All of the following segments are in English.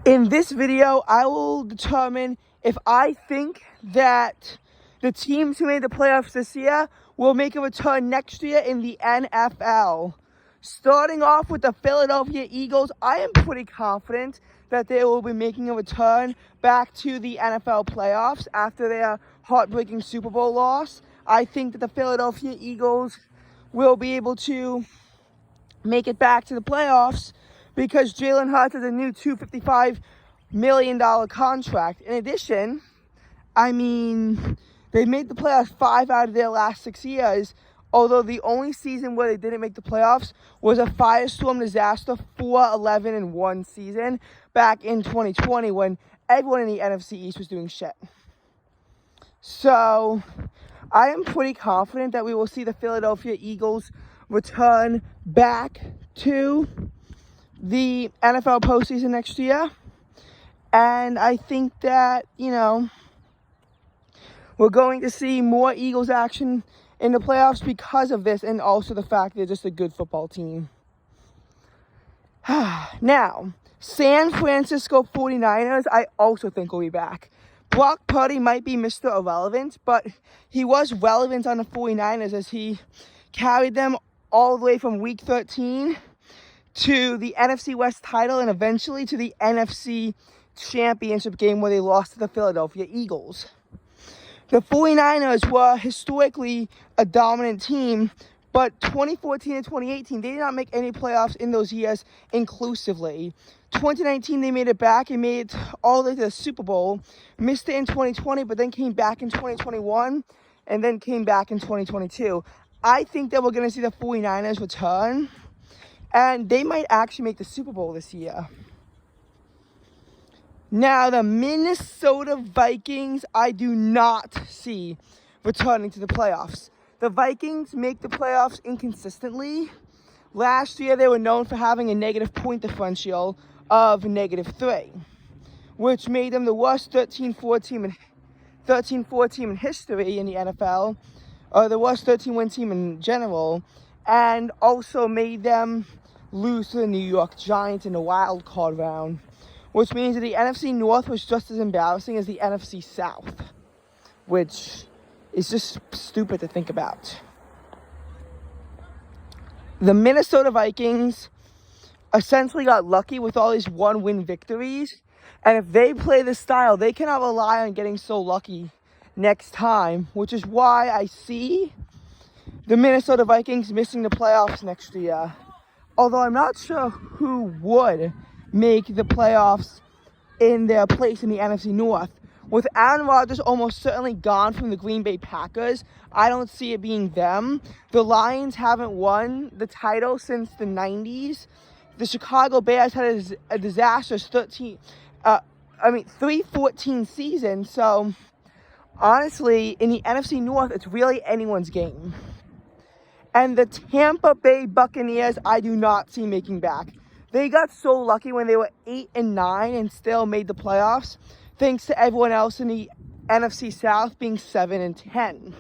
In this video, I will determine if I think that the teams who made the playoffs this year will make a return next year in the NFL. Starting off with the Philadelphia Eagles, I am pretty confident that they will be making a return back to the NFL playoffs after their heartbreaking Super Bowl loss. I think that the Philadelphia Eagles will be able to make it back to the playoffs because Jalen Hurts has a new $255 million contract. In addition, they've made the playoffs 5 out of their last 6 years, although the only season where they didn't make the playoffs was a firestorm disaster 4-11-1 season back in 2020 when everyone in the NFC East was doing shit. So I am pretty confident that we will see the Philadelphia Eagles return back to the NFL postseason next year. And I think that, we're going to see more Eagles action in the playoffs because of this, and also the fact they're just a good football team. Now, San Francisco 49ers, I also think will be back. Brock Purdy might be Mr. Irrelevant, but he was relevant on the 49ers as he carried them all the way from Week 13 to the NFC West title and eventually to the NFC Championship game where they lost to the Philadelphia Eagles. The 49ers were historically a dominant team, but 2014 and 2018, they did not make any playoffs in those years inclusively. 2019, they made it back and made it all the way to the Super Bowl. Missed it in 2020, but then came back in 2021, and then came back in 2022. I think that we're going to see the 49ers return, and they might actually make the Super Bowl this year. Now, the Minnesota Vikings, I do not see returning to the playoffs. The Vikings make the playoffs inconsistently. Last year, they were known for having a negative point differential of -3, which made them the worst 13-4 team in history in the NFL, or the worst 13-win team in general, and also made them lose to the New York Giants in the wild card round, which means that the NFC North was just as embarrassing as the NFC South, which is just stupid to think about. The Minnesota Vikings essentially got lucky with all these one-win victories, and if they play this style, they cannot rely on getting so lucky next time, which is why I see the Minnesota Vikings missing the playoffs next year. Although I'm not sure who would make the playoffs in their place in the NFC North. With Aaron Rodgers almost certainly gone from the Green Bay Packers, I don't see it being them. The Lions haven't won the title since the 90s. The Chicago Bears had a disastrous 3-14 season. So, honestly, in the NFC North, it's really anyone's game. And the Tampa Bay Buccaneers, I do not see making back. They got so lucky when they were 8-9 and still made the playoffs, thanks to everyone else in the NFC South being 7-10.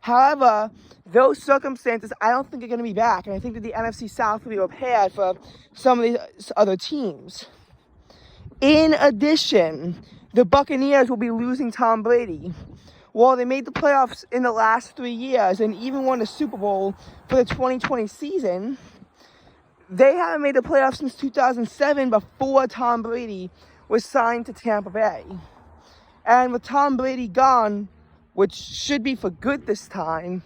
However, those circumstances, I don't think are going to be back, and I think that the NFC South will be prepared for some of these other teams. In addition, the Buccaneers will be losing Tom Brady. While they made the playoffs in the last 3 years and even won the Super Bowl for the 2020 season, they haven't made the playoffs since 2007 before Tom Brady was signed to Tampa Bay. And with Tom Brady gone, which should be for good this time,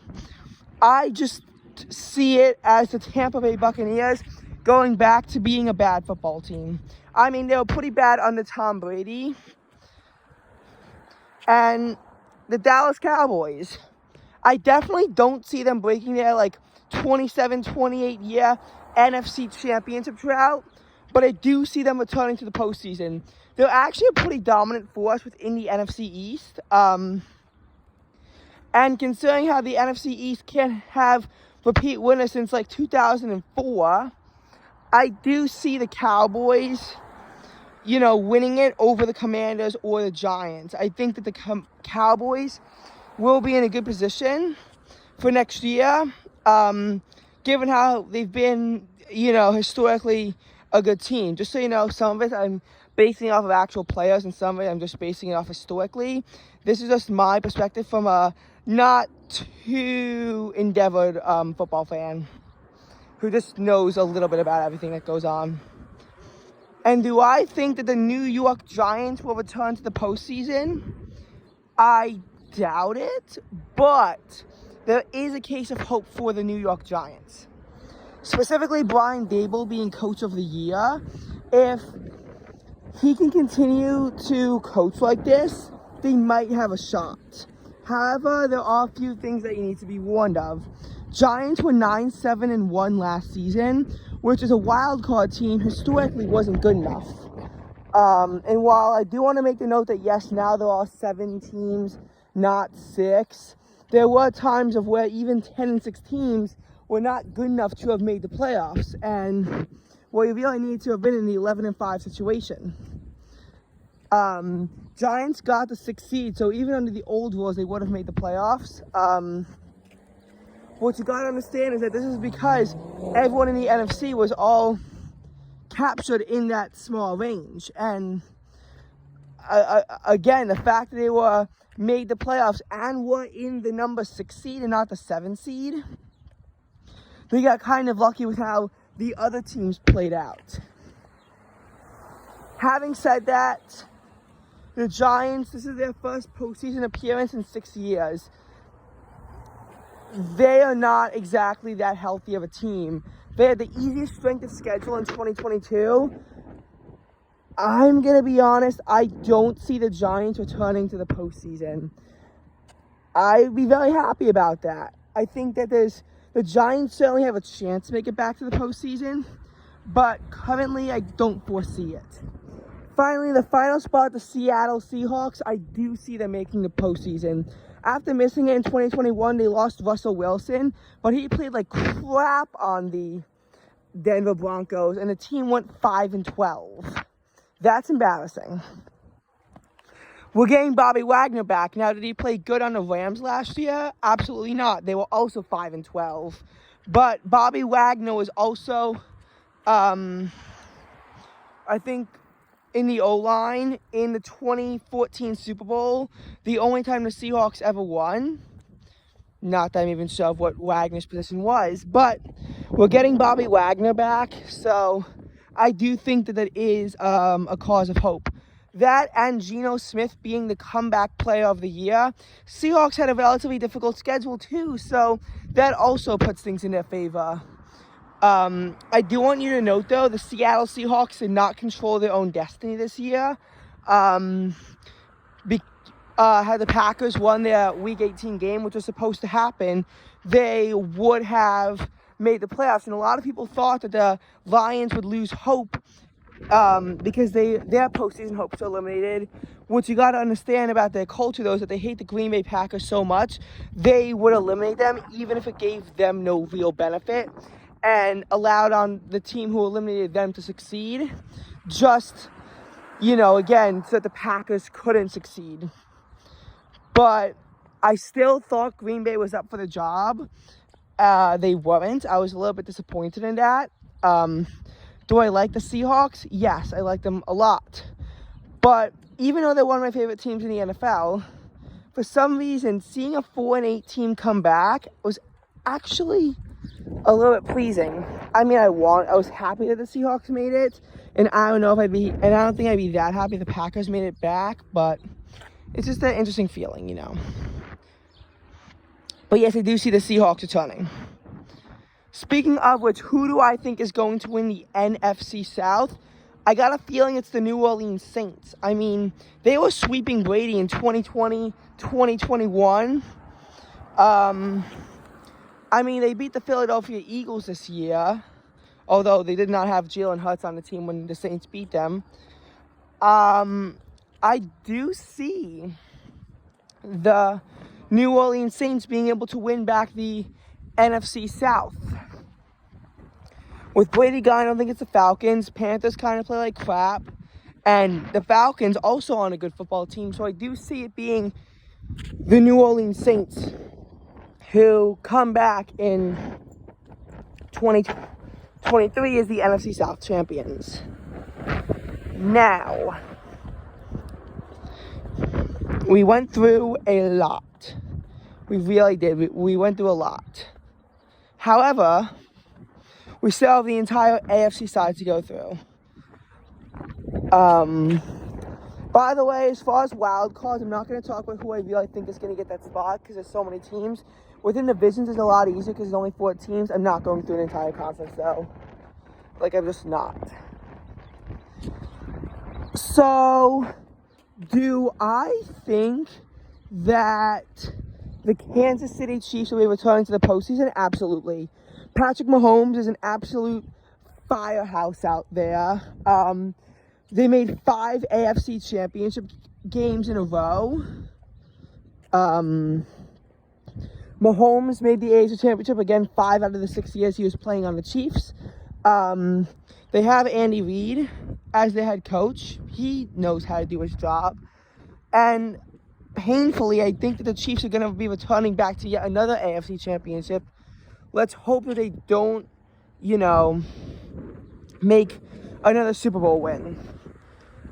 I just see it as the Tampa Bay Buccaneers going back to being a bad football team. They were pretty bad under Tom Brady. And the Dallas Cowboys, I definitely don't see them breaking their 27-28 year NFC Championship drought, but I do see them returning to the postseason. They're actually a pretty dominant force within the NFC East. And considering how the NFC East can't have repeat winners since 2004, I do see the Cowboys, winning it over the Commanders or the Giants. I think that the Cowboys will be in a good position for next year, given how they've been, historically a good team. Just so you know, some of it I'm basing it off of actual players, and some of it I'm just basing it off historically. This is just my perspective from a not too endeavored football fan who just knows a little bit about everything that goes on. And do I think that the New York Giants will return to the postseason? I doubt it, but there is a case of hope for the New York Giants. Specifically, Brian Daboll being coach of the year. If he can continue to coach like this, they might have a shot. However, there are a few things that you need to be warned of. Giants were 9-7-1 last season, which is a wild card team historically wasn't good enough. And while I do want to make the note that yes, now there are 7 teams, not 6, there were times of where even 10-6 teams were not good enough to have made the playoffs, and well, you really need to have been in the 11-5 situation. Giants got the 6th seed, so even under the old rules, they would have made the playoffs. What you gotta understand is that this is because everyone in the NFC was all captured in that small range, and again, the fact that they were made the playoffs and were in the number 6 seed and not the 7 seed, they got kind of lucky with how the other teams played out. Having said that, the Giants, this is their first postseason appearance in 6 years. They are not exactly that healthy of a team. They had the easiest strength of schedule in 2022. I'm going to be honest, I don't see the Giants returning to the postseason. I'd be very happy about that. I think that the Giants certainly have a chance to make it back to the postseason, but currently I don't foresee it. Finally, the final spot, the Seattle Seahawks, I do see them making the postseason. After missing it in 2021, they lost Russell Wilson, but he played like crap on the Denver Broncos, and the team went 5-12. That's embarrassing. We're getting Bobby Wagner back. Now, did he play good on the Rams last year? Absolutely not. They were also 5-12. But Bobby Wagner was also, I think, in the O-line in the 2014 Super Bowl, the only time the Seahawks ever won. Not that I'm even sure of what Wagner's position was, but we're getting Bobby Wagner back, so I do think that is a cause of hope. That and Geno Smith being the comeback player of the year. Seahawks had a relatively difficult schedule too, so that also puts things in their favor. I do want you to note, though, the Seattle Seahawks did not control their own destiny this year. Had the Packers won their Week 18 game, which was supposed to happen, they would have made the playoffs. And a lot of people thought that the Lions would lose hope because their postseason hopes are eliminated. What you got to understand about their culture, though, is that they hate the Green Bay Packers so much, they would eliminate them even if it gave them no real benefit, and allowed on the team who eliminated them to succeed, just, again, so that the Packers couldn't succeed. But I still thought Green Bay was up for the job. They weren't. I was a little bit disappointed in that. Do I like the Seahawks? Yes, I like them a lot. But even though they're one of my favorite teams in the NFL, for some reason, seeing a 4-8 team come back was actually a little bit pleasing. I mean, I was happy that the Seahawks made it, and I don't think I'd be that happy the Packers made it back, but it's just an interesting feeling, But yes, I do see the Seahawks returning. Speaking of which, who do I think is going to win the NFC South? I got a feeling it's the New Orleans Saints. I mean, they were sweeping Brady in 2020, 2021. I mean, they beat the Philadelphia Eagles this year, although they did not have Jalen Hurts on the team when the Saints beat them. I do see the New Orleans Saints being able to win back the NFC South. With Brady gone, I don't think it's the Falcons. Panthers kind of play like crap. And the Falcons also on a good football team. So I do see it being the New Orleans Saints who come back in 23 is the NFC South champions. Now, we went through a lot. We really did. We went through a lot. However, we still have the entire AFC side to go through. By the way, as far as wild cards, I'm not going to talk about who I really think is going to get that spot because there's so many teams. Within divisions, it's a lot easier because there's only 4 teams. I'm not going through an entire conference, though. Like, I'm just not. So, do I think that the Kansas City Chiefs will be returning to the postseason? Absolutely. Patrick Mahomes is an absolute firehouse out there. They made 5 AFC championship games in a row. Mahomes made the AFC championship again 5 out of the 6 years he was playing on the Chiefs. They have Andy Reid as their head coach. He knows how to do his job. And painfully, I think that the Chiefs are going to be returning back to yet another AFC championship. Let's hope that they don't, make another Super Bowl win.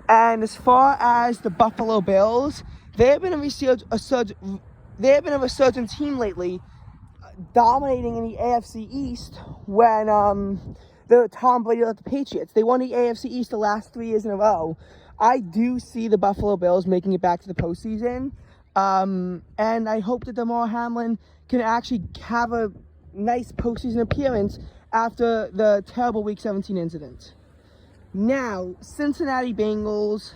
And as far as the Buffalo Bills, they have been a resurgent team lately, dominating in the AFC East when the Tom Brady led the Patriots. They won the AFC East the last 3 years in a row. I do see the Buffalo Bills making it back to the postseason, and I hope that Damar Hamlin can actually have a nice postseason appearance after the terrible Week 17 incident. Now, Cincinnati Bengals,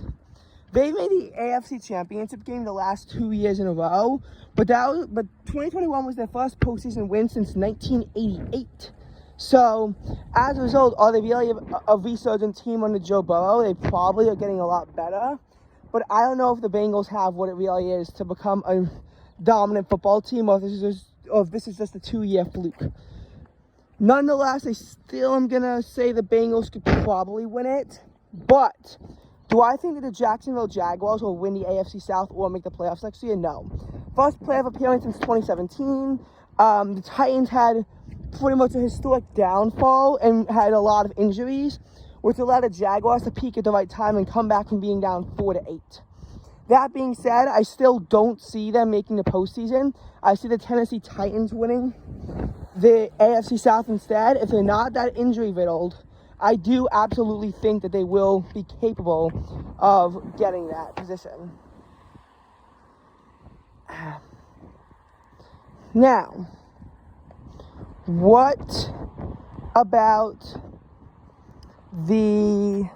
they made the AFC Championship game the last 2 years in a row, but 2021 was their first postseason win since 1988. So, as a result, are they really a resurgent team under Joe Burrow? They probably are getting a lot better, but I don't know if the Bengals have what it really is to become a dominant football team, or if this is just a 2-year fluke. Nonetheless, I still am going to say the Bengals could probably win it. But do I think that the Jacksonville Jaguars will win the AFC South or make the playoffs next year? No. First playoff appearance since 2017. The Titans had pretty much a historic downfall and had a lot of injuries, which allowed the Jaguars to peak at the right time and come back from being down 4-8. That being said, I still don't see them making the postseason. I see the Tennessee Titans winning the AFC South instead. If they're not that injury-riddled, I do absolutely think that they will be capable of getting that position. Now, what about the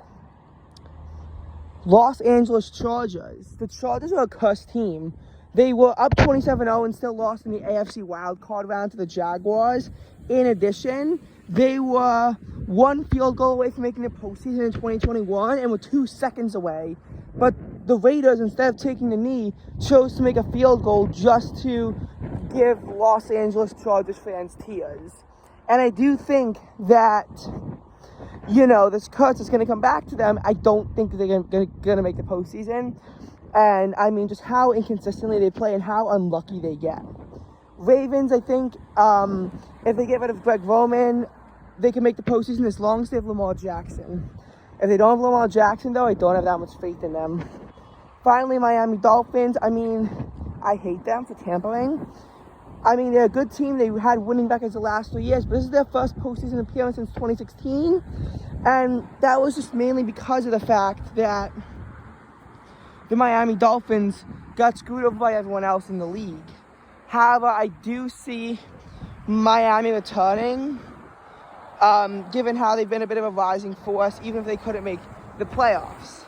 Los Angeles Chargers? The Chargers are a cursed team. They were up 27-0 and still lost in the AFC wildcard round to the Jaguars. In addition, they were 1 field goal away from making the postseason in 2021 and were 2 seconds away. But the Raiders, instead of taking the knee, chose to make a field goal just to give Los Angeles Chargers fans tears. And I do think that, this curse is going to come back to them. I don't think that they're going to make the postseason. And, just how inconsistently they play and how unlucky they get. Ravens, I think, if they get rid of Greg Roman, they can make the postseason as long as they have Lamar Jackson. If they don't have Lamar Jackson, though, I don't have that much faith in them. Finally, Miami Dolphins, I hate them for tampering. They're a good team. They had winning records the last 3 years, but this is their first postseason appearance since 2016. And that was just mainly because of the fact that the Miami Dolphins got screwed over by everyone else in the league. However, I do see Miami returning, given how they've been a bit of a rising force, even if they couldn't make the playoffs.